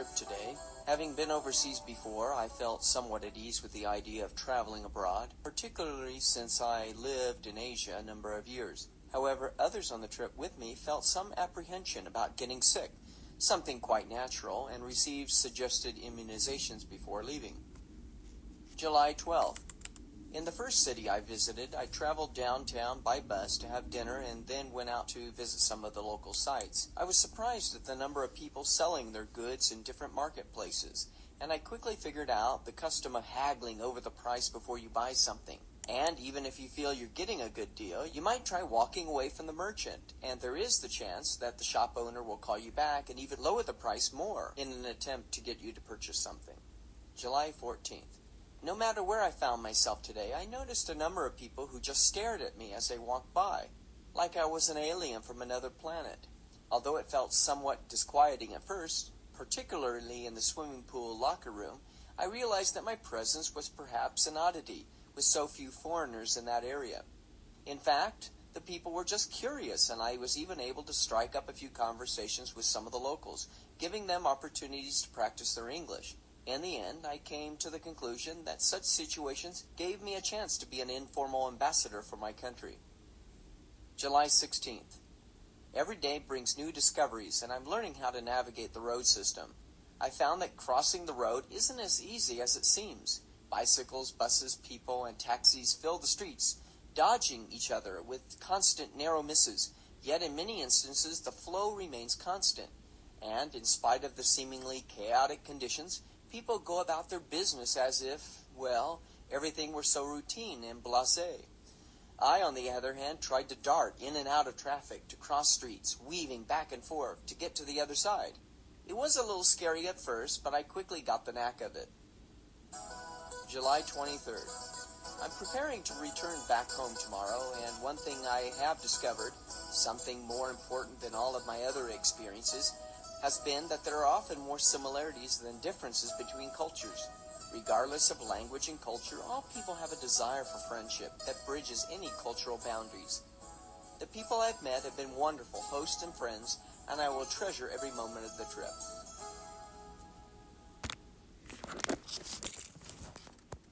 trip today. Having been overseas before, I felt somewhat at ease with the idea of traveling abroad, particularly since I lived in Asia a number of years. However, others on the trip with me felt some apprehension about getting sick, something quite natural, and received suggested immunizations before leaving. July 12th. In the first city I visited, I traveled downtown by bus to have dinner and then went out to visit some of the local sites. I was surprised at the number of people selling their goods in different marketplaces, and I quickly figured out the custom of haggling over the price before you buy something. And even if you feel you're getting a good deal, you might try walking away from the merchant, and there is the chance that the shop owner will call you back and even lower the price more in an attempt to get you to purchase something. July 14th. No matter where I found myself today, I noticed a number of people who just stared at me as they walked by, like I was an alien from another planet. Although it felt somewhat disquieting at first, particularly in the swimming pool locker room, I realized that my presence was perhaps an oddity, with so few foreigners in that area. In fact, the people were just curious, and I was even able to strike up a few conversations with some of the locals, giving them opportunities to practice their English. In the end, I came to the conclusion that such situations gave me a chance to be an informal ambassador for my country. July 16th. Every day brings new discoveries, and I'm learning how to navigate the road system. I found that crossing the road isn't as easy as it seems. Bicycles, buses, people, and taxis fill the streets, dodging each other with constant narrow misses, yet in many instances the flow remains constant. And in spite of the seemingly chaotic conditions, people go about their business as if, well, everything were so routine and blasé. I, on the other hand, tried to dart in and out of traffic, to cross streets, weaving back and forth, to get to the other side. It was a little scary at first, but I quickly got the knack of it. July 23rd. I'm preparing to return back home tomorrow, and one thing I have discovered, something more important than all of my other experiences, has been that there are often more similarities than differences between cultures. Regardless of language and culture, all people have a desire for friendship that bridges any cultural boundaries. The people I've met have been wonderful hosts and friends, and I will treasure every moment of the trip.